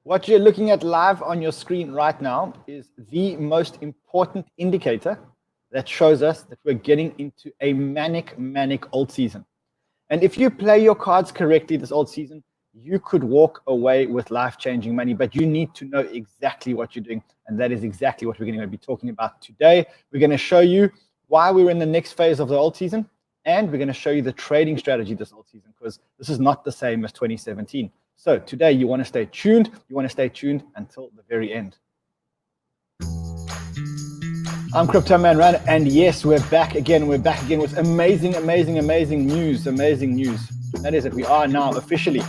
What you're looking at live on your screen right now is the most important indicator that shows us that we're getting into a manic alt season. And if you play your cards correctly this alt season, you could walk away with life-changing money, but you need to know exactly what you're doing. And that is exactly what we're going to be talking about today. We're going to show you why we're in the next phase of the alt season, and we're going to show you the trading strategy this alt season, because this is not the same as 2017. So today you want to stay tuned. You want to stay tuned until the very end. I'm Crypto Man Run, and yes, we're back again. We're back again with amazing news. That is that we are now officially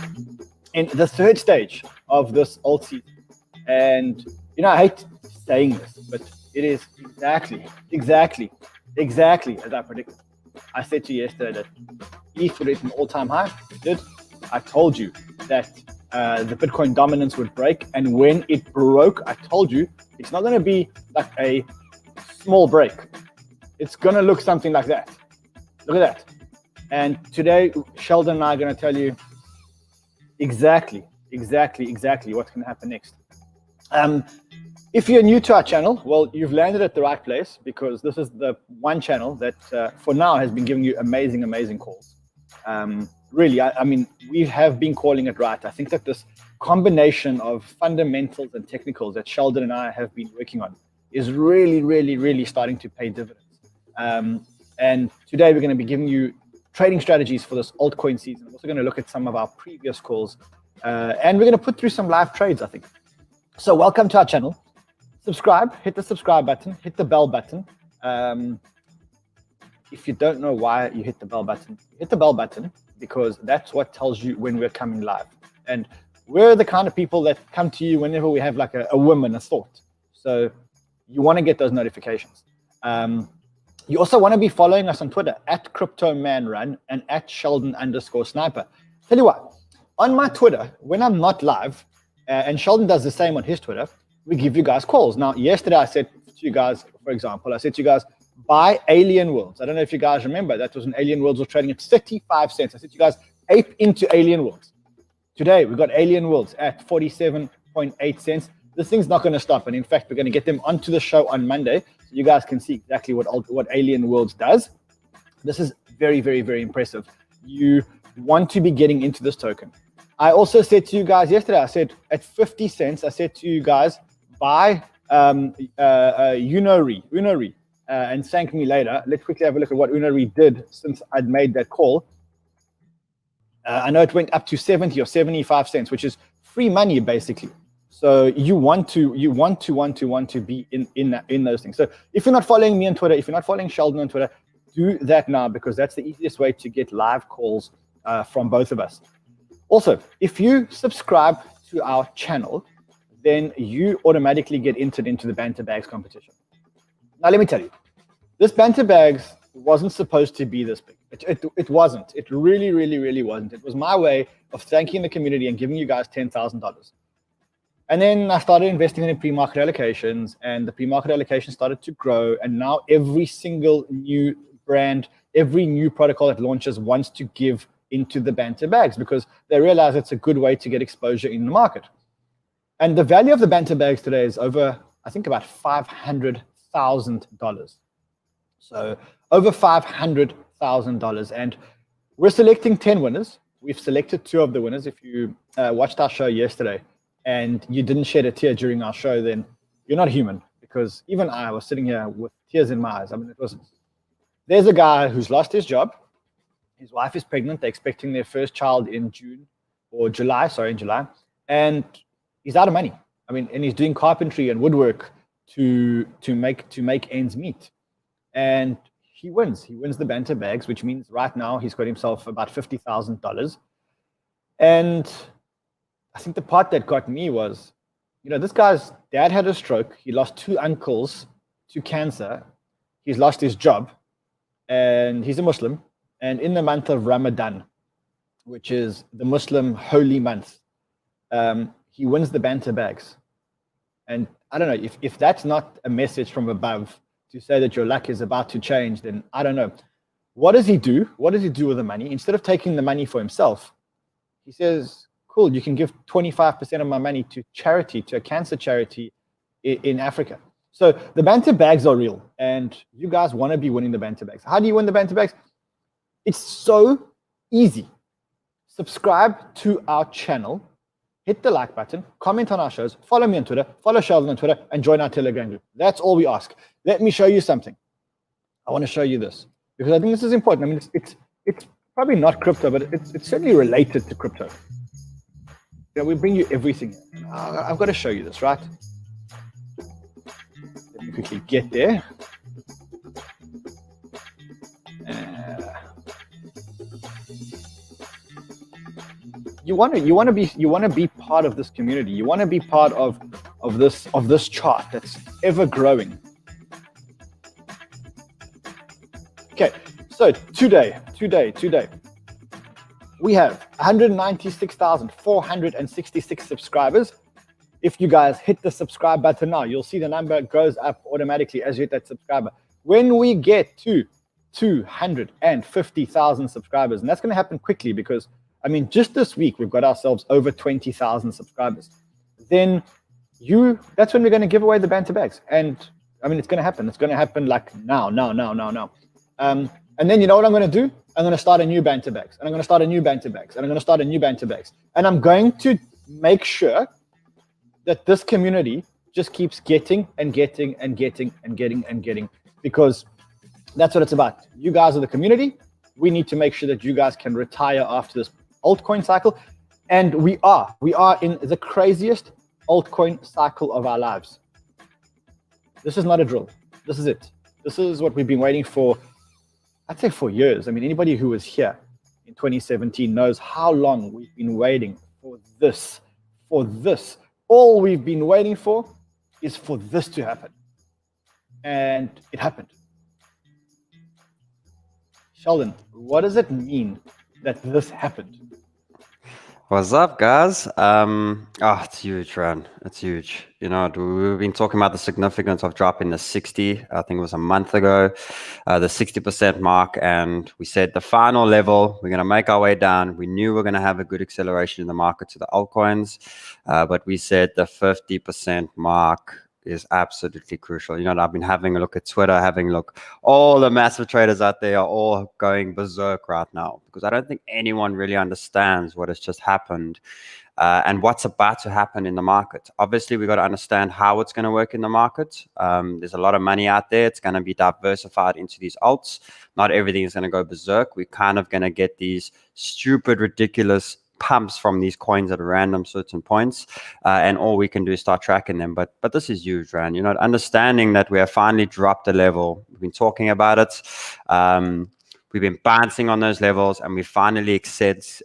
in the third stage of this alt season. And you know, I hate saying this, but it is exactly as I predicted. I said to you yesterday that ETH would hit an all-time high. It did. I told you that the Bitcoin dominance would break, and when it broke, I told you it's not going to be like a small break. It's going to look something like that. Look at that. And today, Sheldon and I are going to tell you exactly what's going to happen next. If you're new to our channel, well, you've landed at the right place, because this is the one channel that for now has been giving you amazing calls. Really, I mean, we have been calling it right. I think that this combination of fundamentals and technicals that Sheldon and I have been working on is really starting to pay dividends. And today we're going to be giving you trading strategies for this altcoin season. We're also going to look at some of our previous calls, and we're going to put through some live trades, I think. So welcome to our channel. Subscribe, hit the subscribe button, hit the bell button. If you don't know why you hit the bell button, hit the bell button because that's what tells you when we're coming live. And we're the kind of people that come to you whenever we have like a whim and a thought. So you want to get those notifications. You also want to be following us on Twitter at CryptoManRun and at Sheldon_Sniper. Tell you what, on my Twitter, when I'm not live, and Sheldon does the same on his Twitter, we give you guys calls. Now, yesterday I said to you guys, for example, I said to you guys, buy Alien Worlds. I don't know if you guys remember, that was when Alien Worlds was trading at 35 cents. I said to you guys, ape into Alien Worlds. Today, we got Alien Worlds at 47.8 cents. This thing's not going to stop. And in fact, we're going to get them onto the show on Monday, so you guys can see exactly what Alien Worlds does. This is very impressive. You want to be getting into this token. I also said to you guys yesterday, I said at 50 cents, I said to you guys, buy Unori, and thank me later. Let's quickly have a look at what Unori did since I'd made that call. I know it went up to 70 or 75 cents, which is free money basically. So you want to be in those things. So if you're not following me on Twitter, if you're not following Sheldon on Twitter, do that now, because that's the easiest way to get live calls from both of us. Also, if you subscribe to our channel, then you automatically get entered into the Banter Bags competition. Now, let me tell you, this Banter Bags wasn't supposed to be this big. It wasn't. It really wasn't. It was my way of thanking the community and giving you guys $10,000. And then I started investing in pre-market allocations, and the pre-market allocation started to grow. And now every single new brand, every new protocol that launches wants to give into the Banter Bags, because they realize it's a good way to get exposure in the market. And the value of the Banter Bags today is over, I think, about $500,000. So over $500,000. And we're selecting 10 winners. We've selected 2 of the winners. If you watched our show yesterday and you didn't shed a tear during our show, then you're not human, because even I was sitting here with tears in my eyes. I mean, there's a guy who's lost his job. His wife is pregnant. They're expecting their first child in July. And he's out of money. I mean, and he's doing carpentry and woodwork to make ends meet. And he wins. He wins the Banter Bags, which means right now he's got himself about $50,000. And I think the part that got me was, you know, this guy's dad had a stroke. He lost 2 uncles to cancer. He's lost his job, and he's a Muslim. And in the month of Ramadan, which is the Muslim holy month, he wins the Banter Bags. And I don't know, if that's not a message from above to say that your luck is about to change, then I don't know. What does he do? What does he do with the money? Instead of taking the money for himself, he says, cool, you can give 25% of my money to charity, to a cancer charity in Africa. So the banter bags are real, and you guys want to be winning the banter bags. How do you win the banter bags? It's so easy. Subscribe to our channel, hit the like button, comment on our shows, follow me on Twitter, follow Sheldon on Twitter, and join our Telegram group. That's all we ask. Let me show you something. I want to show you this because I think this is important. I mean, it's probably not crypto, but it's certainly related to crypto. Yeah, we bring you everything. I've got to show you this, right? Let me quickly get there. You want to be part of this community. You want to be part of this chart that's ever growing. Okay, so today we have 196,466 subscribers. If you guys hit the subscribe button now, you'll see the number goes up automatically as you hit that subscriber. When we get to 250,000 subscribers, and that's going to happen quickly because, I mean, just this week, we've got ourselves over 20,000 subscribers. Then that's when we're going to give away the banter bags. And I mean, it's going to happen. It's going to happen like now. And then you know what I'm going to do? I'm going to start a new banter bags. And I'm going to start a new banter bags. And I'm going to start a new banter bags. And I'm going to make sure that this community just keeps getting and getting and getting and getting and getting, because that's what it's about. You guys are the community. We need to make sure that you guys can retire after this altcoin cycle. And we are in the craziest altcoin cycle of our lives. This is not a drill. This is it. This is what we've been waiting for, I'd say, for years. I mean, anybody who was here in 2017 knows how long we've been waiting for this. All we've been waiting for is for this to happen. And it happened. Sheldon, what does it mean that this happened? What's up, guys? It's huge, Ran. It's huge. You know, we've been talking about the significance of dropping the 60, I think it was a month ago, the 60% mark. And we said the final level, we're going to make our way down. We knew we we're going to have a good acceleration in the market to the altcoins. But we said the 50% mark is absolutely crucial. You know, I've been having a look at Twitter, having a look, all the massive traders out there are all going berserk right now, because I don't think anyone really understands what has just happened and what's about to happen in the market. Obviously, we've got to understand how it's going to work in the market. There's a lot of money out there. It's going to be diversified into these alts. Not everything is going to go berserk. We're kind of going to get these stupid, ridiculous pumps from these coins at random certain points, and all we can do is start tracking them. But this is huge, Rand. You know, understanding that we have finally dropped a level. We've been talking about it. We've been bouncing on those levels, and we finally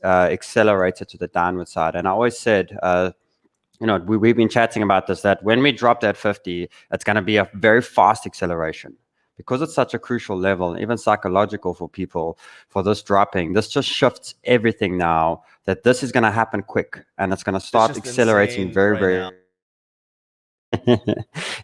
accelerated to the downward side. And I always said, you know, we've been chatting about this, that when we drop that 50, it's going to be a very fast acceleration. Because it's such a crucial level, even psychological for people, for this dropping, this just shifts everything now, that this is going to happen quick, and it's going to start accelerating very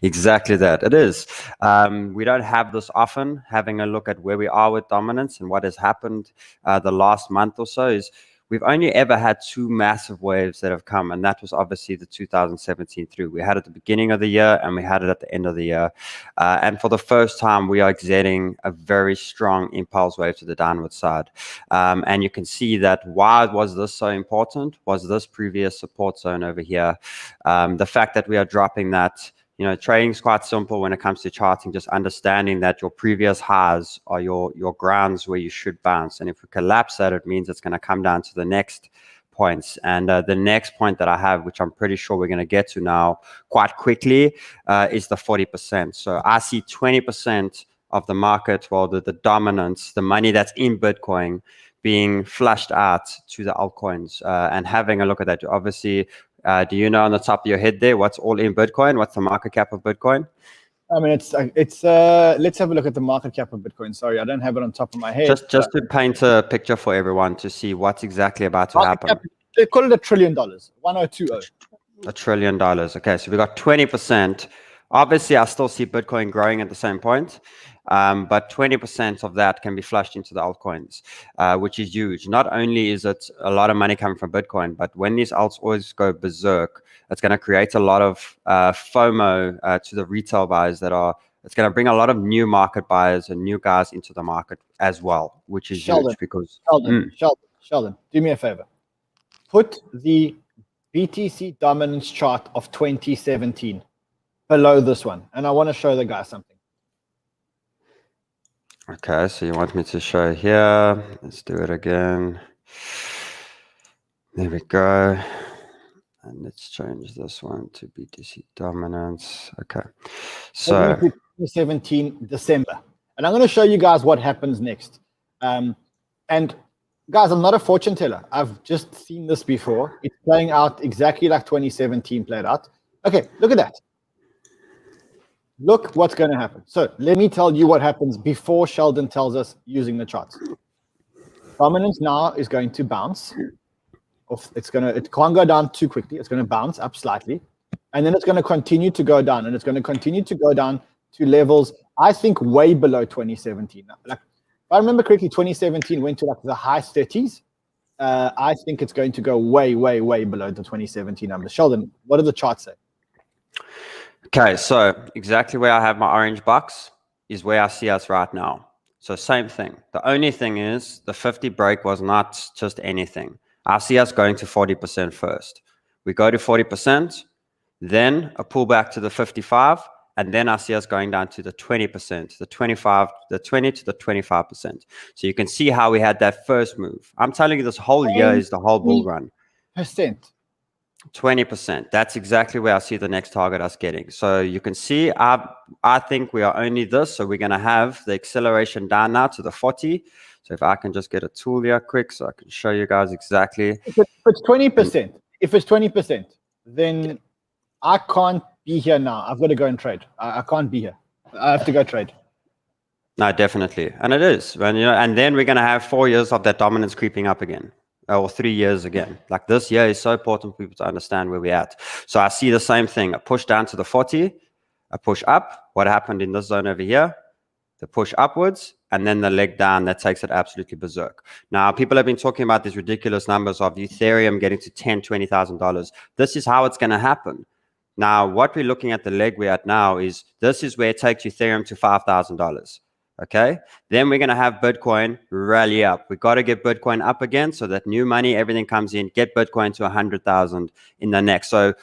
Exactly that. It is. We don't have this often. Having a look at where we are with dominance and what has happened the last month or so is we've only ever had two massive waves that have come, and that was obviously the 2017 through. We had it at the beginning of the year, and we had it at the end of the year. And for the first time, we are getting a very strong impulse wave to the downward side. And you can see that why was this so important was this previous support zone over here. The fact that we are dropping that. You know, trading is quite simple when it comes to charting, just understanding that your previous highs are your grounds where you should bounce. And if we collapse that, it means it's going to come down to the next points. And the next point that I have, which I'm pretty sure we're going to get to now quite quickly, is the 40%. So I see 20% of the market, well, the dominance, the money that's in Bitcoin being flushed out to the altcoins, and having a look at that. Obviously, do you know on the top of your head there what's all in Bitcoin? What's the market cap of Bitcoin? I mean, it's let's have a look at the market cap of Bitcoin. Sorry, I don't have it on top of my head. Just to paint a picture for everyone to see what's exactly about to happen. Cap, they call it $1 trillion, 1020. $1 trillion. Okay, so we got 20% Obviously, I still see Bitcoin growing at the same point, but 20% of that can be flushed into the altcoins, which is huge. Not only is it a lot of money coming from Bitcoin, but when these alts always go berserk, it's going to create a lot of FOMO to the retail buyers it's going to bring a lot of new market buyers and new guys into the market as well, which is Sheldon, huge because... Sheldon, do me a favor. Put the BTC dominance chart of 2017 below this one, and I want to show the guy something. Okay, so you want me to show here? Let's do it again. There we go. And let's change this one to BTC dominance. Okay, so 2017 December, and I'm going to show you guys what happens next. And guys, I'm not a fortune teller. I've just seen this before. It's playing out exactly like 2017 played out. Okay, look at that. Look what's going to happen. So let me tell you what happens before Sheldon tells us using the charts. Dominance now is going to bounce. It can't go down too quickly. It's going to bounce up slightly. And then it's going to continue to go down. And it's going to continue to go down to levels, I think, way below 2017. Like, if I remember correctly, 2017 went to like the high 30s. I think it's going to go way, way, way below the 2017 numbers. Sheldon, what do the charts say? Okay, so exactly where I have my orange box is where I see us right now. So same thing. The only thing is the 50 break was not just anything. I see us going to 40% first. We go to 40%, then a pullback to the 55, and then I see us going down to the 20%, the 25, the 20 to the 25%. So you can see how we had that first move. I'm telling you, this whole year is the whole bull run. 20%. That's exactly where I see the next target us getting. So you can see, I think we are only this. So we're going to have the acceleration down now to the 40. So if I can just get a tool here quick so I can show you guys exactly. If it's 20%, then I can't be here now. I've got to go and trade. I can't be here. I have to go trade. No, definitely. And it is. And then we're going to have 4 years of that dominance creeping up again. Or 3 years again. Like this year is so important for people to understand where we're at. So I see the same thing. A push down to the 40, a push up. What happened in this zone over here? The push upwards, and then the leg down that takes it absolutely berserk. Now, people have been talking about these ridiculous numbers of Ethereum getting to $10,000, $20,000. This is how it's going to happen. Now, what we're looking at the leg we're at now is this is where it takes Ethereum to $5,000. Okay, then we're going to have Bitcoin rally up. We've got to get Bitcoin up again so that new money, everything comes in, get Bitcoin to 100,000 in the next. So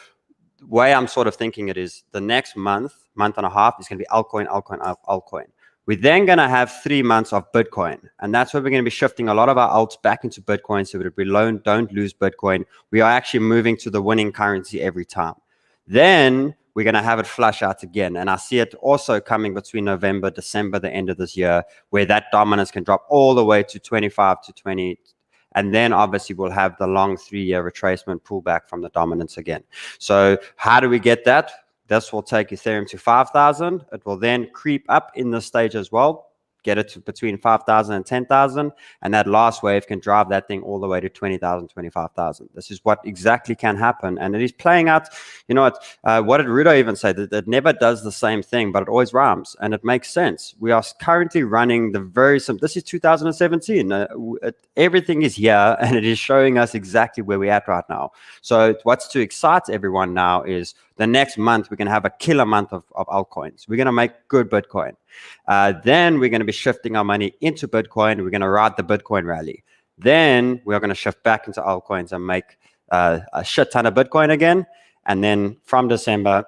the way I'm sort of thinking it is the next month and a half is going to be altcoin, altcoin, altcoin. We're then going to have 3 months of Bitcoin. And that's where we're going to be shifting a lot of our alts back into Bitcoin so that we don't lose Bitcoin. We are actually moving to the winning currency every time. Then we're going to have it flush out again. And I see it also coming between November, December, the end of this year, where that dominance can drop all the way to 25 to 20. And then obviously we'll have the long 3-year retracement pullback from the dominance again. So how do we get that? This will take Ethereum to 5,000. It will then creep up in this stage as well, get it to between 5,000 and 10,000. And that last wave can drive that thing all the way to 20,000, 25,000. This is what exactly can happen. And it is playing out, you know what did Rudo even say? That it never does the same thing, but it always rhymes. And it makes sense. We are currently running the very simple, this is 2017. Everything is here and it is showing us exactly where we're at right now. So what's to excite everyone now is the next month, we're going to have a killer month of altcoins. We're going to make good Bitcoin. Then we're going to be shifting our money into Bitcoin. We're going to ride the Bitcoin rally. Then we're going to shift back into altcoins and make a shit ton of Bitcoin again. And then from December,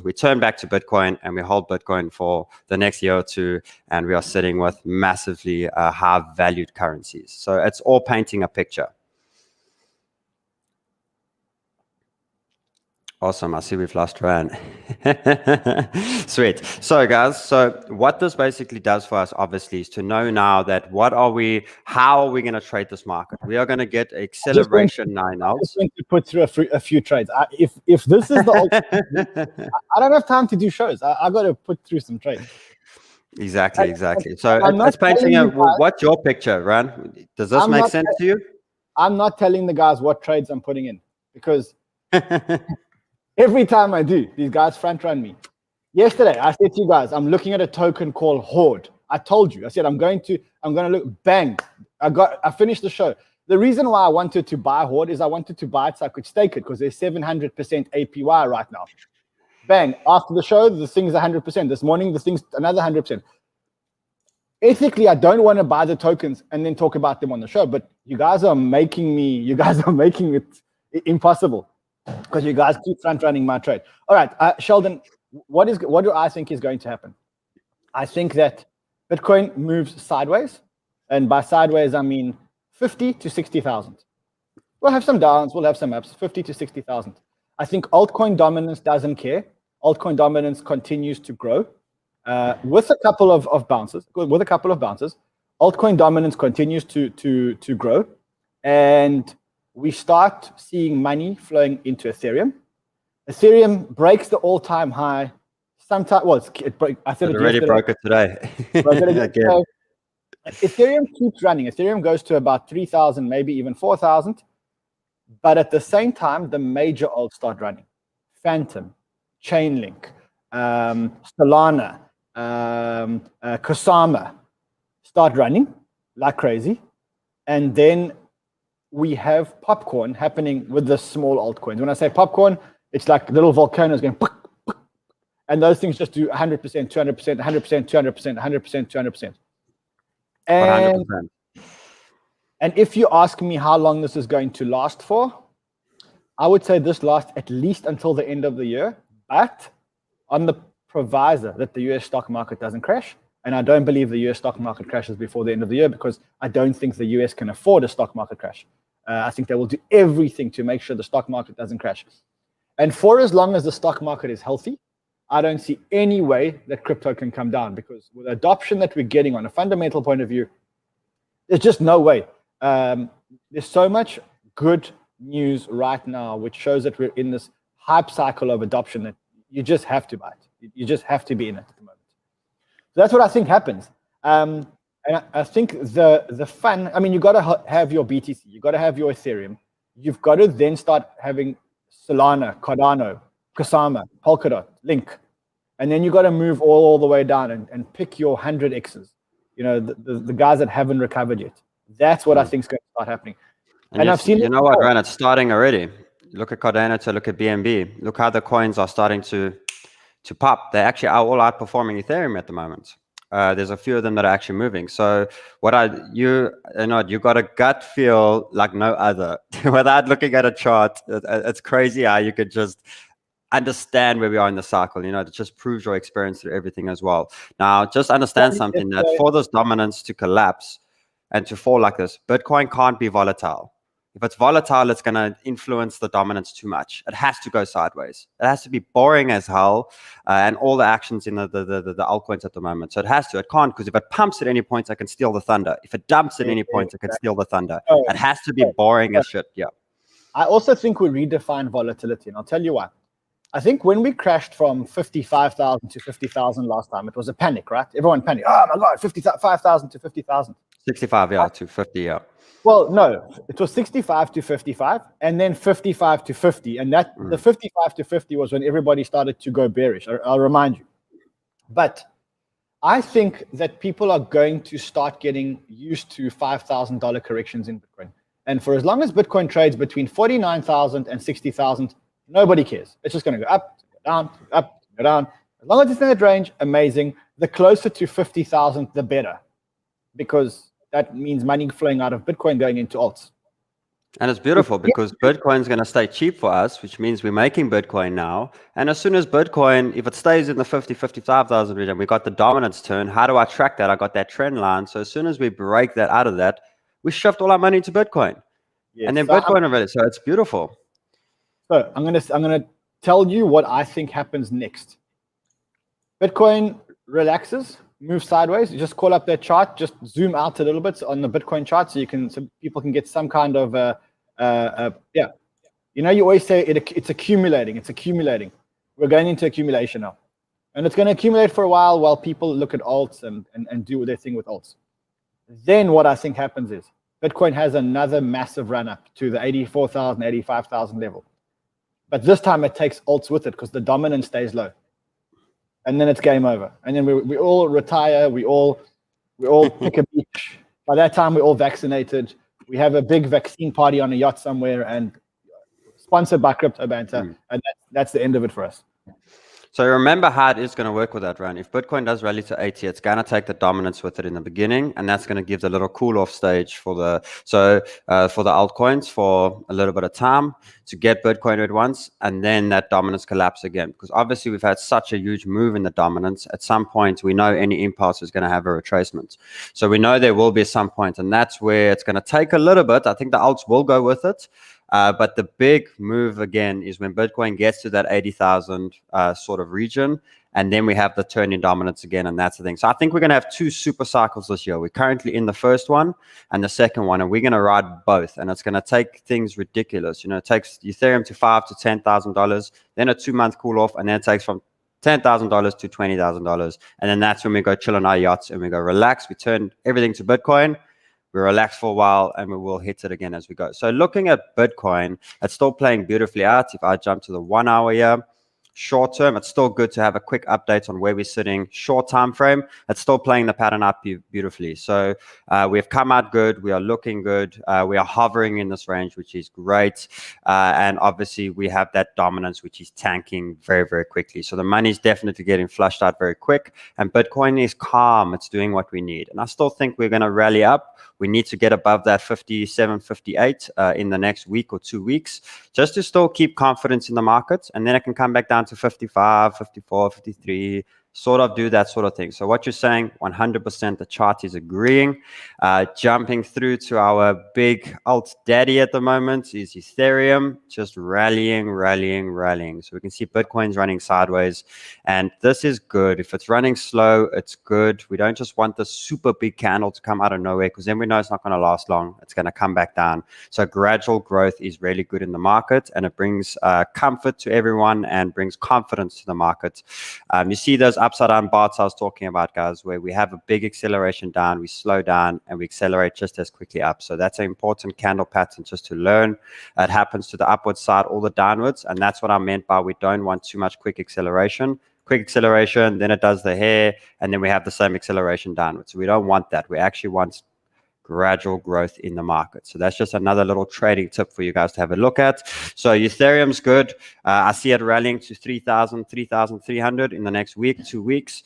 we turn back to Bitcoin and we hold Bitcoin for the next year or two. And we are sitting with massively high valued currencies. So it's all painting a picture. Awesome. I see we've lost Ryan. Sweet. So guys, so what this basically does for us, obviously, is to know now that how are we going to trade this market? We are going to get acceleration 9 out. I'm just going to put through a few trades. If this is the I don't have time to do shows. I got to put through some trades. Exactly. So it's painting what's your picture, Ryan? Does this make sense to you? I'm not telling the guys what trades I'm putting in, because every time I do, these guys front run me. So I'm not telling the guys what trades I'm putting in because every time I do, these guys front run me. Every time I do, Yesterday, I said to you guys, I'm looking at a token called HORD. I told you. I said I'm going to look. Bang! I finished the show. The reason why I wanted to buy HORD is I wanted to buy it so I could stake it because there's 700% APY right now. Bang! After the show, the thing's 100%. This morning, the thing's another 100%. Ethically, I don't want to buy the tokens and then talk about them on the show, but you guys are making it impossible because you guys keep front running my trade. All right, Sheldon, what do I think is going to happen? I think that Bitcoin moves sideways, and by sideways I mean 50 to 60,000. We'll have some downs, we'll have some ups. 50 to 60,000. I think altcoin dominance doesn't care. Altcoin dominance continues to grow. With a couple of bounces, altcoin dominance continues to grow, and we start seeing money flowing into Ethereum. Ethereum breaks the all-time high. Sometime, well, I said it already broke it today. Again. Ethereum keeps running. Ethereum goes to about 3,000, maybe even 4,000. But at the same time, the major alts start running. Phantom, Chainlink, Solana, Kusama start running like crazy. And then we have popcorn happening with the small altcoins. When I say popcorn, it's like little volcanoes going, and those things just do 100%, 200%, 100%, 200%, 100%, 200%. And if you ask me how long this is going to last for, I would say this lasts at least until the end of the year, but on the proviso that the US stock market doesn't crash. And I don't believe the US stock market crashes before the end of the year because I don't think the US can afford a stock market crash. I think they will do everything to make sure the stock market doesn't crash. And for as long as the stock market is healthy, I don't see any way that crypto can come down because with the adoption that we're getting on a fundamental point of view, there's just no way. There's so much good news right now, which shows that we're in this hype cycle of adoption that you just have to buy it. You just have to be in it at the moment. So that's what I think happens. And I think the fun, I mean, you got to have your BTC, you got to have your Ethereum. You've got to then start having Solana, Cardano, Kusama, Polkadot, Link. And then you got to move all the way down and pick your 100Xs, you know, the guys that haven't recovered yet. That's what I think is going to start happening. And I've seen you know what, Ran, it's starting already. Look at Cardano, look at BNB. Look how the coins are starting to pop. They actually are all outperforming Ethereum at the moment. There's a few of them that are actually moving. So you got a gut feel like no other. Without looking at a chart, it's crazy how you could just understand where we are in the cycle. You know, it just proves your experience through everything as well. Now, just understand something, that for this dominance to collapse and to fall like this, Bitcoin can't be volatile. If it's volatile, it's going to influence the dominance too much. It has to go sideways. It has to be boring as hell, and all the actions in the altcoins at the moment. So it has to. It can't, because if it pumps at any point, I can steal the thunder. If it dumps at any point, I can steal the thunder. It has to be boring as shit. Yeah. I also think we redefine volatility, and I'll tell you why. I think when we crashed from 55,000 to 50,000 last time, it was a panic, right? Everyone panicked. Oh my God, 55,000 to 50,000. 65, yeah, to 50, yeah. Well, no, it was 65 to 55 and then 55 to 50. And that the 55 to 50 was when everybody started to go bearish. I'll remind you. But I think that people are going to start getting used to $5,000 corrections in Bitcoin. And for as long as Bitcoin trades between 49,000 and 60,000, nobody cares. It's just going to go up, go down, up, go down. As long as it's in that range, amazing. The closer to 50,000, the better, because that means money flowing out of Bitcoin going into alts. And it's beautiful because Bitcoin's going to stay cheap for us, which means we're making Bitcoin now. And as soon as Bitcoin, if it stays in the 55,000 region, we got the dominance turn. How do I track that? I got that trend line. So as soon as we break that out of that, we shift all our money to Bitcoin. Yes. And then Bitcoin already. So it's beautiful. So I'm gonna tell you what I think happens next. Bitcoin relaxes, moves sideways. You just call up that chart, just zoom out a little bit on the Bitcoin chart so people can get some kind of yeah. You know, you always say it's accumulating. It's accumulating. We're going into accumulation now, and it's going to accumulate for a while people look at alts and do their thing with alts. Then what I think happens is Bitcoin has another massive run up to the 84,000, 85,000 level. But this time it takes alts with it because the dominance stays low. and then it's game over. And then we all retire. We all pick a beach. By that time, we're all vaccinated. We have a big vaccine party on a yacht somewhere, and sponsored by Crypto Banter, and that's the end of it for us. So remember how it is going to work with that, Ryan. If Bitcoin does rally to 80, it's going to take the dominance with it in the beginning, and that's going to give the little cool-off stage for the altcoins for a little bit of time to get Bitcoin at once, and then that dominance collapse again. Because obviously we've had such a huge move in the dominance. At some point, we know any impulse is going to have a retracement. So we know there will be some point, and that's where it's going to take a little bit. I think the alts will go with it. But the big move again is when Bitcoin gets to that 80,000 sort of region, and then we have the turn in dominance again, and that's the thing. So I think we're going to have two super cycles this year. We're currently in the first one and the second one, and we're going to ride both. And it's going to take things ridiculous. You know, it takes Ethereum to $5,000 to $10,000, then a 2-month cool off, and then it takes from $10,000 to $20,000, and then that's when we go chill on our yachts and we go relax. We turn everything to Bitcoin. We relax for a while and we will hit it again as we go. So looking at Bitcoin, it's still playing beautifully out. If I jump to the 1 hour here, short term, it's still good to have a quick update on where we're sitting. Short time frame, it's still playing the pattern up beautifully. So we've come out good. We are looking good. We are hovering in this range, which is great. And obviously we have that dominance, which is tanking very, very quickly. So the money is definitely getting flushed out very quick. And Bitcoin is calm. It's doing what we need. And I still think we're going to rally up. We need to get above that 57, 58 in the next week or 2 weeks, just to still keep confidence in the market. And then it can come back down to 55, 54, 53, sort of do that sort of thing. So what you're saying, 100% the chart is agreeing. Jumping through to our big alt daddy at the moment is Ethereum, just rallying. So we can see Bitcoin's running sideways, and this is good. If it's running slow, it's good. We don't just want the super big candle to come out of nowhere, because then we know it's not going to last long. It's going to come back down. So gradual growth is really good in the market, and it brings comfort to everyone and brings confidence to the market. You see those upside down bars I was talking about, guys, where we have a big acceleration down, we slow down, and we accelerate just as quickly up. So that's an important candle pattern just to learn. It happens to the upward side or the downwards, and that's what I meant by we don't want too much quick acceleration, then it does the hair, and then we have the same acceleration downwards. So we don't want that. We actually want gradual growth in the market. So that's just another little trading tip for you guys to have a look at. So Ethereum's good. I see it rallying to 3,000, 3,300 in the next week, 2 weeks.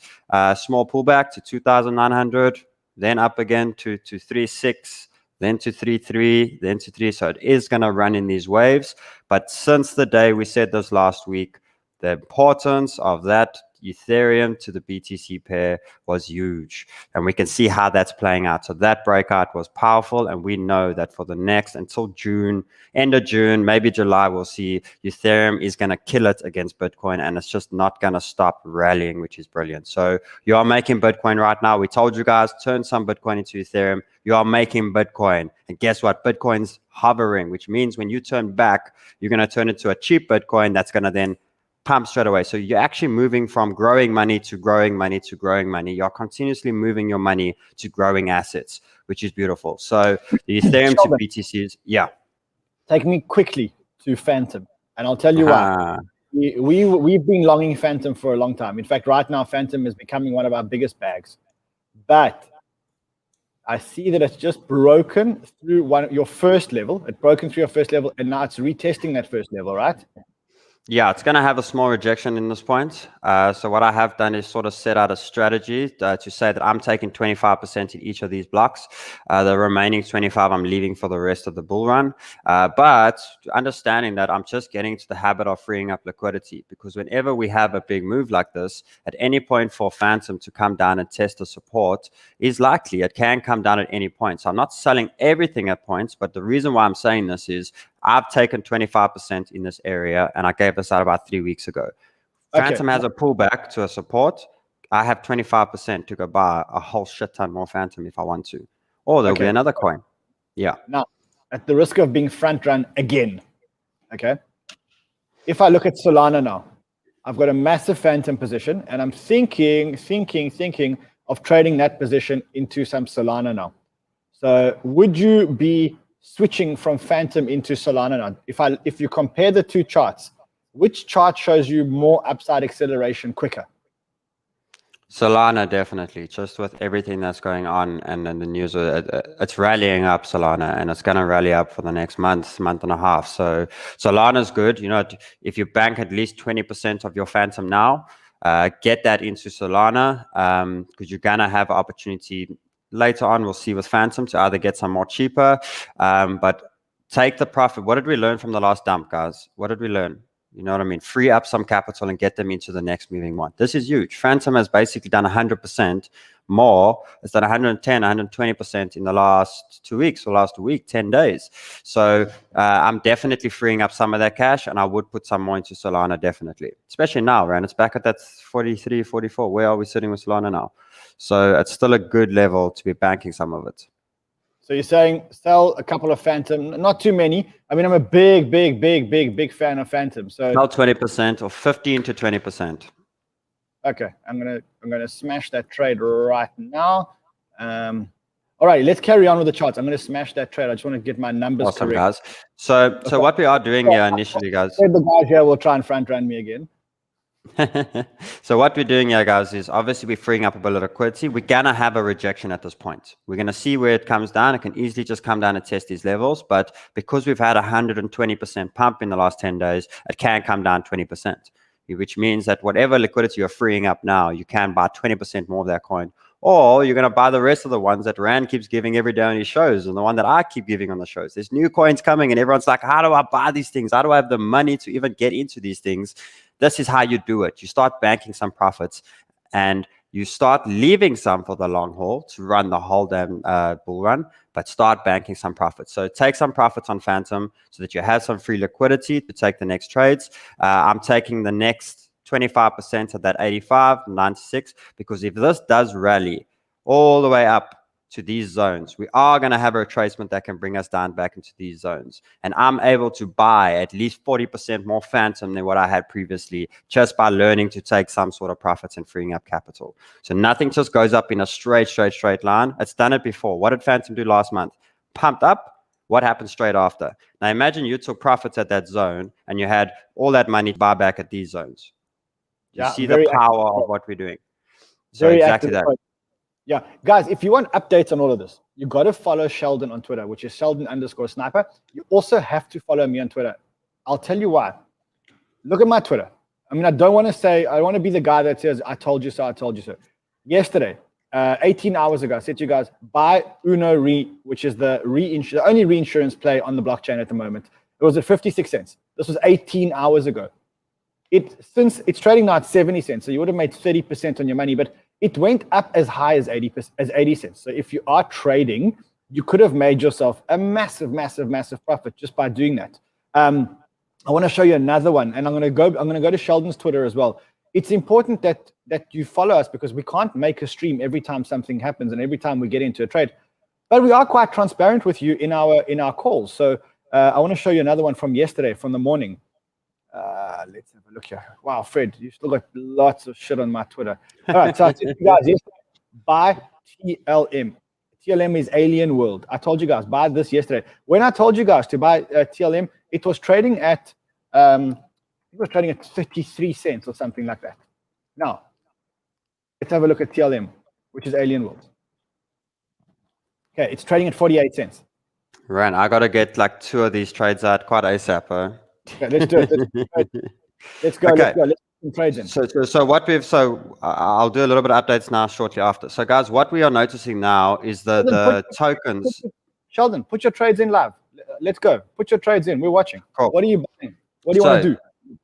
Small pullback to 2,900, then up again to 3,600, then to 3,300, then to 3. So it is going to run in these waves. But since the day we said this last week, the importance of that Ethereum to the BTC pair was huge, and we can see how that's playing out. So that breakout was powerful, and we know that for the next until June, end of June, maybe July, we'll see Ethereum is going to kill it against Bitcoin, and it's just not going to stop rallying, which is brilliant. So you are making Bitcoin right now. We told you guys, turn some Bitcoin into Ethereum. You are making Bitcoin, and guess what? Bitcoin's hovering, which means when you turn back, you're going to turn it to a cheap Bitcoin that's going to then pump straight away. So you're actually moving from growing money to growing money to growing money. You're continuously moving your money to growing assets, which is beautiful. So the Ethereum to BTC is, yeah. Take me quickly to Phantom, and I'll tell you why. We've been longing Phantom for a long time. In fact, right now, Phantom is becoming one of our biggest bags. But I see that it's just broken through your first level. It's broken through your first level, and now it's retesting that first level, right? Yeah, it's going to have a small rejection in this point. So what I have done is sort of set out a strategy to say that I'm taking 25% in each of these blocks. The remaining 25 I'm leaving for the rest of the bull run. But understanding that I'm just getting to the habit of freeing up liquidity, because whenever we have a big move like this, at any point for Phantom to come down and test the support is likely. It can come down at any point. So I'm not selling everything at points, but the reason why I'm saying this is I've taken 25% in this area, and I gave this out about 3 weeks ago. Phantom has a pullback to a support. I have 25% to go buy a whole shit ton more Phantom if I want to. Or there'll be another coin. Yeah. Now, at the risk of being front run again, okay? If I look at Solana now, I've got a massive Phantom position, and I'm thinking of trading that position into some Solana now. So would you be switching from Phantom into Solana now? If you compare the two charts, which chart shows you more upside acceleration quicker? Solana, definitely. Just with everything that's going on and then the news, it's rallying up Solana, and it's going to rally up for the next month and a half. So Solana's good. You know, if you bank at least 20% of your Phantom now, get that into Solana, because you're going to have opportunity later on. We'll see with Phantom to either get some more cheaper, but take the profit. What did we learn from the last dump, guys? What did we learn? You know what I mean? Free up some capital and get them into the next moving one. This is huge. Phantom has basically done 100% more. It's done 110, 120% in the last 2 weeks or last week, 10 days. So I'm definitely freeing up some of that cash, and I would put some more into Solana, definitely. Especially now, right? It's back at that 43, 44. Where are we sitting with Solana now? So it's still a good level to be banking some of it. So you're saying sell a couple of Phantom, not too many. I mean, I'm a big fan of Phantom. So sell 20% or 15 to 20%. Okay, I'm gonna smash that trade right now. All right, let's carry on with the charts. I'm gonna smash that trade. I just want to get my numbers awesome, correct. Guys. So what we are doing here initially, guys. The guys here will try and front run me again. So what we're doing here, guys, is obviously we're freeing up a bit of liquidity. We're gonna have a rejection at this point. We're gonna see where it comes down. It can easily just come down and test these levels, but because we've had 120% pump in the last 10 days, it can come down 20%, which means that whatever liquidity you're freeing up now, you can buy 20% more of that coin, or you're gonna buy the rest of the ones that Rand keeps giving every day on his shows, and the one that I keep giving on the shows. There's new coins coming, and everyone's like, "How do I buy these things? How do I have the money to even get into these things?" This is how you do it. You start banking some profits, and you start leaving some for the long haul to run the whole damn bull run, but start banking some profits. So take some profits on Phantom so that you have some free liquidity to take the next trades. I'm taking the next 25% of that 85, 96, because if this does rally all the way up to these zones, we are going to have a retracement that can bring us down back into these zones. And I'm able to buy at least 40% more Phantom than what I had previously, just by learning to take some sort of profits and freeing up capital. So nothing just goes up in a straight line. It's done it before. What did Phantom do last month? Pumped up. What happened straight after? Now imagine you took profits at that zone and you had all that money to buy back at these zones. You see the power of what we're doing. So exactly that. Yeah, guys, if you want updates on all of this, you got to follow Sheldon on Twitter, which is Sheldon_sniper. You also have to follow me on Twitter. I'll tell you why. Look at my Twitter. I mean, I don't want to be the guy that says, "I told you so, I told you so." Yesterday, 18 hours ago, I said to you guys, buy Uno Re, which is the only reinsurance play on the blockchain at the moment. It was at 56 cents. This was 18 hours ago. Since it's trading now at 70 cents, so you would have made 30% on your money, but it went up as high as 80 cents. So if you are trading, you could have made yourself a massive profit just by doing that. I want to show you another one, and I'm going to go to Sheldon's Twitter as well. It's important that you follow us, because we can't make a stream every time something happens and every time we get into a trade. But we are quite transparent with you in our calls. So I want to show you another one from yesterday, from the morning. Let's have a look here. Wow, Fred, you still got lots of shit on my Twitter. All right, so I said, you guys, buy TLM. TLM is Alien World. I told you guys, buy this yesterday. When I told you guys to buy TLM, it was trading at, I think it was trading at 33 cents or something like that. Now, let's have a look at TLM, which is Alien World. Okay, it's trading at 48 cents. Ryan, I got to get like 2 of these trades out quite ASAP, huh? Okay, let's do it. Let's go. Okay. Let's go. Trades in. So I'll do a little bit of updates now shortly after. So guys, what we are noticing now is the tokens. Sheldon, put your trades in live. Let's go. Put your trades in. We're watching. Cool. What are you buying? What do you want to do?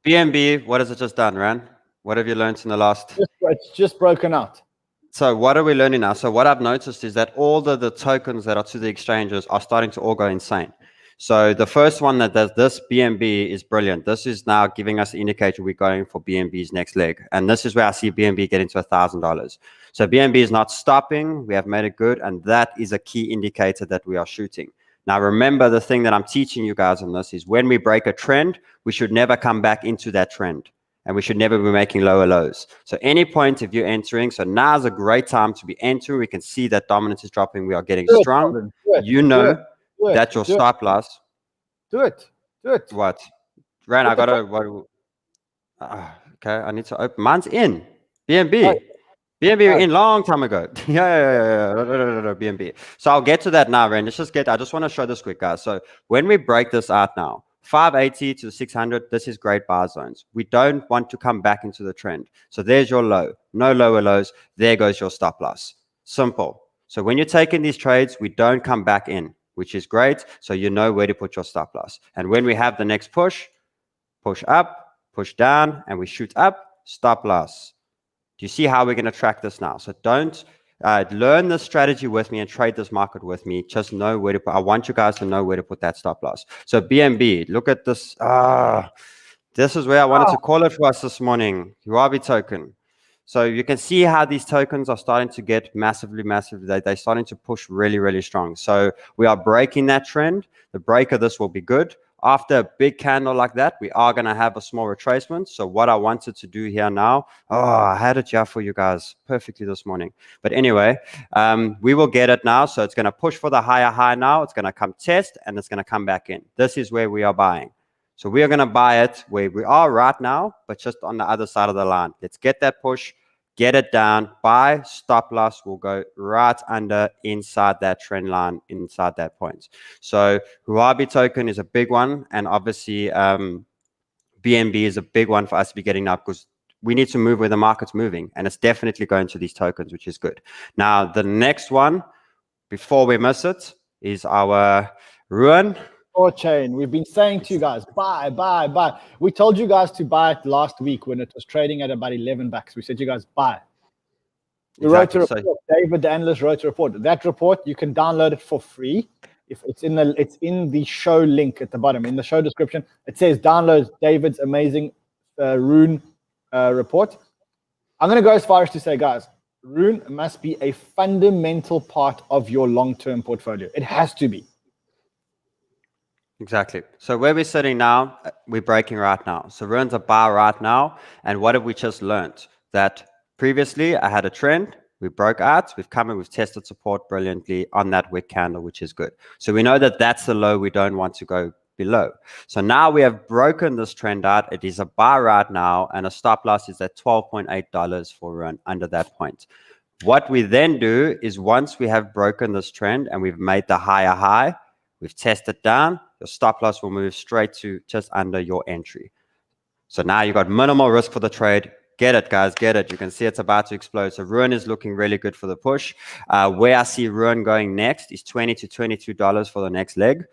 BNB, what has it just done, Ran? What have you learned in the last? It's just broken out. So what are we learning now? So what I've noticed is that all the tokens that are to the exchanges are starting to all go insane. So the first one that does this, BNB, is brilliant. This is now giving us an indicator we're going for BNB's next leg. And this is where I see BNB getting to $1,000. So BNB is not stopping. We have made it good. And that is a key indicator that we are shooting. Now, remember, the thing that I'm teaching you guys on this is when we break a trend, we should never come back into that trend. And we should never be making lower lows. So any point if you're entering, so now is a great time to be entering. We can see that dominance is dropping. We are getting strong. You know. That's your stop loss. Do it. What? Ran, I gotta. Okay, I need to open. Mine's in BNB. BNB in long time ago. Yeah. No, BNB. So I'll get to that now, Ren. I just want to show this quick, guys. So when we break this out now, 580 to 600, this is great buy zones. We don't want to come back into the trend. So there's your low. No lower lows. There goes your stop loss. Simple. So when you're taking these trades, we don't come back in, which is great. So you know where to put your stop loss. And when we have the next push up, push down, and we shoot up, stop loss. Do you see how we're going to track this now? So don't learn this strategy with me and trade this market with me. Just know where to put. I want you guys to know where to put that stop loss. So BNB, look at this. This is where I wanted to call it for us this morning. BYBIT token. So you can see how these tokens are starting to get massively. They're starting to push really strong. So we are breaking that trend. The break of this will be good. After a big candle like that, we are going to have a small retracement. So what I wanted to do here now, I had it here for you guys perfectly this morning. But anyway, we will get it now. So it's going to push for the higher high now. It's going to come test and it's going to come back in. This is where we are buying. So we are going to buy it where we are right now, but just on the other side of the line. Let's get that push. Get it down, buy, stop loss will go right under inside that trend line, inside that point. So BYBIT token is a big one. And obviously BNB is a big one for us to be getting up because we need to move where the market's moving. And it's definitely going to these tokens, which is good. Now, the next one, before we miss it, is our Ruin. Chain. We've been saying to you guys, buy. We told you guys to buy it last week when it was trading at about 11 bucks. We said to you guys, buy. We wrote a report. David, the analyst, wrote a report. That report, you can download it for free. If it's in the show link at the bottom, in the show description, it says download David's amazing Rune report. I'm going to go as far as to say, guys, Rune must be a fundamental part of your long-term portfolio. It has to be. Exactly. So where we're sitting now, we're breaking right now. So we're in the bar right now. And what have we just learned? That previously I had a trend, we broke out, we've come and we've tested support brilliantly on that wick candle, which is good. So we know that that's the low we don't want to go below. So now we have broken this trend out. It is a bar right now and a stop loss is at $12.8 for run under that point. What we then do is once we have broken this trend and we've made the higher high, we've tested down, your stop loss will move straight to just under your entry. So now you've got minimal risk for the trade. Get it, guys, get it. You can see it's about to explode. So Ruin is looking really good for the push. Where I see Ruin going next is $20 to $22 for the next leg.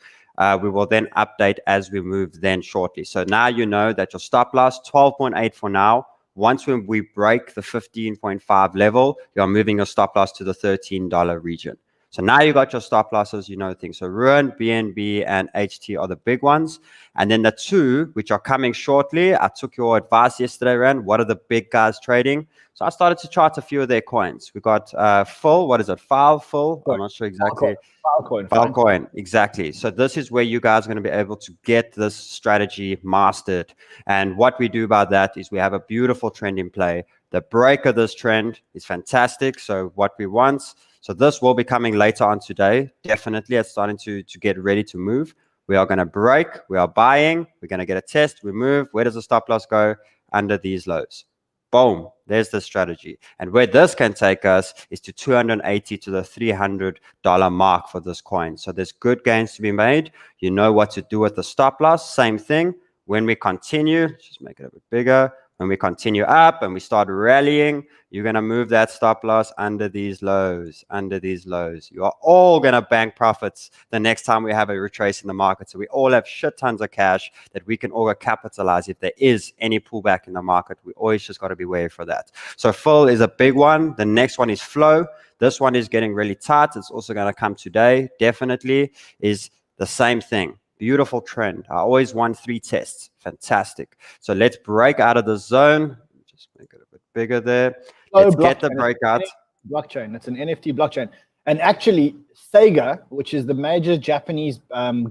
We will then update as we move then shortly. So now you know that your stop loss, 12.8 for now. Once we break the 15.5 level, you're moving your stop loss to the $13 region. So now you got your stop losses, you know things. So Ruin, BNB, and HT are the big ones. And then the two, which are coming shortly, I took your advice yesterday, Ren. What are the big guys trading? So I started to chart a few of their coins. We got Full, what is it? Full? I'm not sure exactly. Altcoin, exactly. So this is where you guys are going to be able to get this strategy mastered. And what we do about that is we have a beautiful trend in play. The break of this trend is fantastic. So what we want, so this will be coming later on today. Definitely, it's starting to get ready to move. We are going to break. We are buying. We're going to get a test. We move. Where does the stop loss go? Under these lows. Boom. There's the strategy. And where this can take us is to $280 to the $300 mark for this coin. So there's good gains to be made. You know what to do with the stop loss. Same thing. When we continue, just make it a bit bigger. When we continue up and we start rallying, you're going to move that stop loss under these lows, You are all going to bank profits the next time we have a retrace in the market. So we all have shit tons of cash that we can all capitalize if there is any pullback in the market. We always just got to be wary for that. So Full is a big one. The next one is Flow. This one is getting really tight. It's also going to come today. Definitely is the same thing. Beautiful trend. I always want 3 tests. Fantastic. So let's break out of the zone. Just make it a bit bigger there. Let's get the breakout. Blockchain. It's an NFT blockchain. And actually, Sega, which is the major Japanese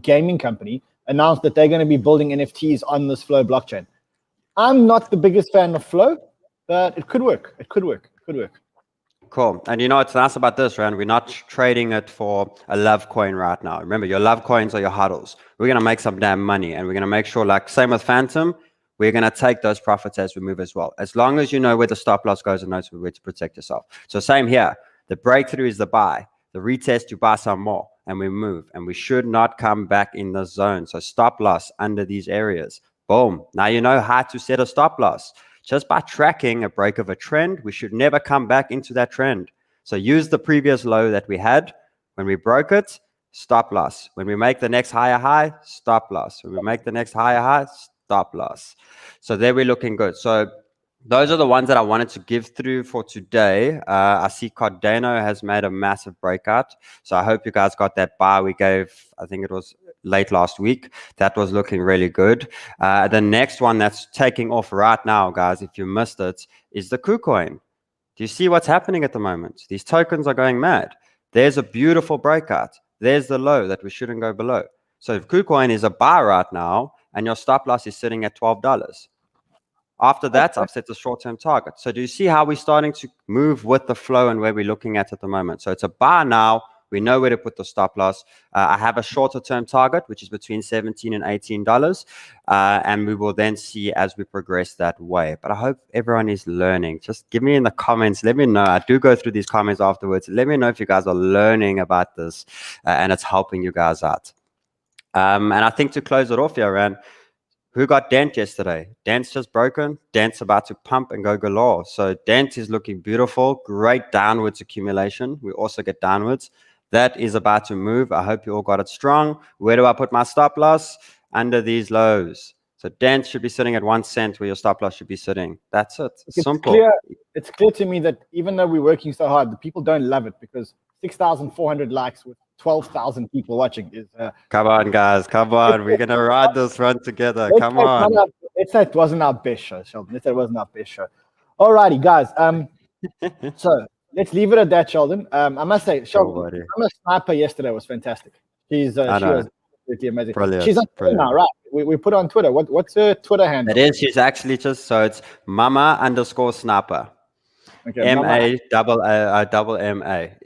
gaming company, announced that they're going to be building NFTs on this Flow blockchain. I'm not the biggest fan of Flow, but it could work. It could work. Cool. And you know what's nice about this, Rand? We're not trading it for a love coin right now. Remember, your love coins are your huddles. We're going to make some damn money, and we're going to make sure, like same with Phantom, we're going to take those profits as we move as well. As long as you know where the stop loss goes and knows where to protect yourself. So same here. The breakthrough is the buy. The retest, you buy some more and we move. And we should not come back in the zone. So stop loss under these areas. Boom. Now you know how to set a stop loss. Just by tracking a break of a trend, we should never come back into that trend. So use the previous low that we had. When we broke it, stop loss. When we make the next higher high, stop loss. When we make the next higher high, stop loss. So there we're looking good. So those are the ones that I wanted to give through for today. I see Cardano has made a massive breakout. So I hope you guys got that buy we gave, I think it was late last week. That was looking really good. The next one that's taking off right now, guys, if you missed it, is the Kucoin. Do you see what's happening at the moment? These tokens are going mad. There's a beautiful breakout. There's the low that we shouldn't go below. So if Kucoin is a buy right now and your stop loss is sitting at $12, after that, I've set a short-term target. So do you see how we're starting to move with the flow and where we're looking at the moment? So it's a buy now. We know where to put the stop loss. I have a shorter-term target, which is between $17 and $18. And we will then see as we progress that way. But I hope everyone is learning. Just give me in the comments. Let me know. I do go through these comments afterwards. Let me know if you guys are learning about this and it's helping you guys out. And I think to close it off here, Ran, who got Dent yesterday? Dent's just broken. Dent's about to pump and go galore. So Dent is looking beautiful. Great downwards accumulation. We also get downwards. That is about to move. I hope you all got it strong. Where do I put my stop loss? Under these lows. So Dent should be sitting at 1 cent where your stop loss should be sitting. That's it. Simple. It's clear to me that even though we're working so hard, the people don't love it because 6,400 likes with 12,000 people watching is come on, guys, come on, we're gonna ride this run together. Come on. Let's say it wasn't our best show, Sheldon. Let's say it wasn't our best show. Alrighty, guys. So let's leave it at that, Sheldon. I must say, Sheldon, I'm a sniper yesterday was fantastic. She was absolutely amazing. Brilliant. She's on Twitter now, right? We put her on Twitter. What's her Twitter handle? It is. She's actually just so it's mama_sniper. Okay, MA_MA.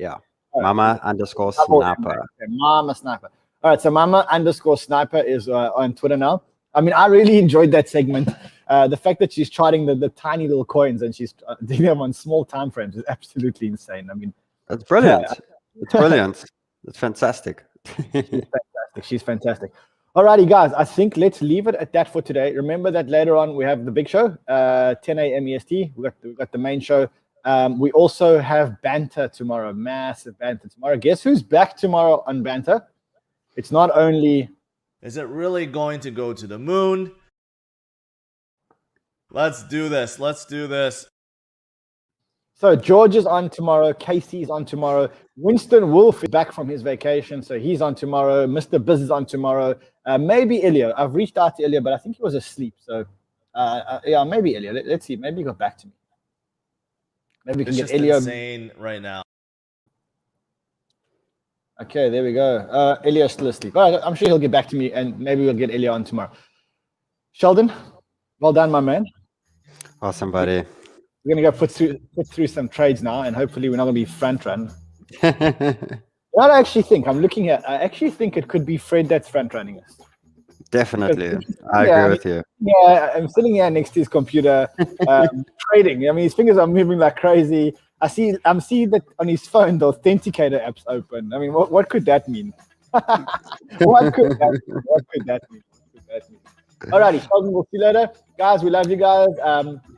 Yeah. Mama_sniper. Okay, Mama Sniper. All right, so Mama_sniper is on Twitter now. I mean, I really enjoyed that segment. The fact that she's charting the tiny little coins and she's doing them on small time frames is absolutely insane. I mean, that's brilliant. It's brilliant. It's fantastic. She's fantastic. All righty, guys. I think let's leave it at that for today. Remember that later on we have the big show, 10 a.m. EST. We got the main show. We also have banter tomorrow, massive banter tomorrow. Guess who's back tomorrow on banter? It's not only... Is it really going to go to the moon? Let's do this. Let's do this. So George is on tomorrow. Casey's on tomorrow. Winston Wolf is back from his vacation, so he's on tomorrow. Mr. Biz is on tomorrow. Maybe Ilya. I've reached out to Ilya, but I think he was asleep. So yeah, maybe Ilya. Let's see. Maybe he got back to me. Maybe we can get Ilya. Insane right now. Okay, there we go. Ilya's still asleep. All right, I'm sure he'll get back to me, and maybe we'll get Ilya on tomorrow. Sheldon, well done, my man. Awesome, buddy. We're gonna go put through some trades now, and hopefully we're not gonna be front run. What I actually think, I'm looking at. I actually think it could be Fred that's front running us. Definitely, I agree with you. Yeah, I'm sitting here next to his computer, trading. I mean, his fingers are moving like crazy. I'm seeing that on his phone, the authenticator app's open. I mean, what could that mean? What could that mean? Alrighty, Sheldon, we'll see you later. Guys, we love you guys.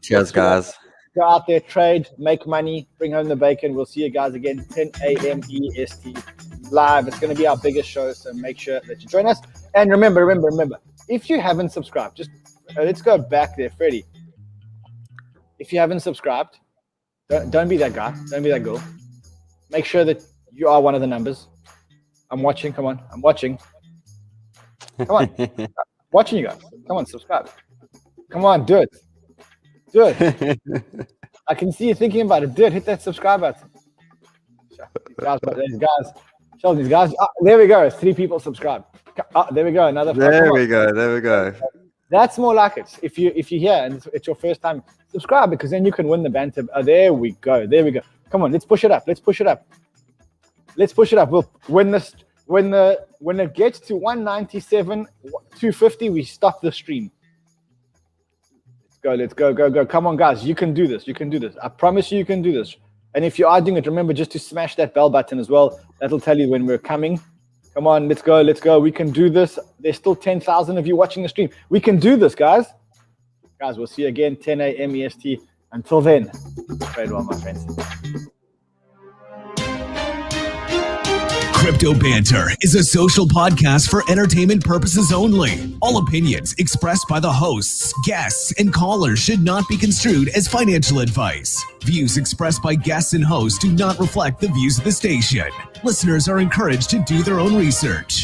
Cheers, guys. Go out there, trade, make money, bring home the bacon. We'll see you guys again, 10 a.m. EST live. It's going to be our biggest show, so make sure that you join us. And remember, if you haven't subscribed, just let's go back there, Freddie. If you haven't subscribed, don't be that guy. Don't be that girl. Make sure that you are one of the numbers. I'm watching. Come on. I'm watching. Come on. Watching you guys. Come on, subscribe. Come on, do it. Do it. I can see you thinking about it. Do it. Hit that subscribe button. These guys. Sheldon, these guys. Oh, there we go. 3 people subscribed. Oh, there we go. Another. There we go. That's more like it. If you're here and it's your first time, subscribe because then you can win the banter. Oh, there we go. Come on, let's push it up. We'll win this. When it gets to 197, 250, we stop the stream. Let's go. Come on, guys. You can do this. I promise you can do this. And if you are doing it, remember just to smash that bell button as well. That'll tell you when we're coming. Come on, let's go. We can do this. There's still 10,000 of you watching the stream. We can do this, guys. Guys, we'll see you again, 10 a.m. EST. Until then, trade well, my friends. Crypto Banter is a social podcast for entertainment purposes only. All opinions expressed by the hosts, guests, and callers should not be construed as financial advice. Views expressed by guests and hosts do not reflect the views of the station. Listeners are encouraged to do their own research.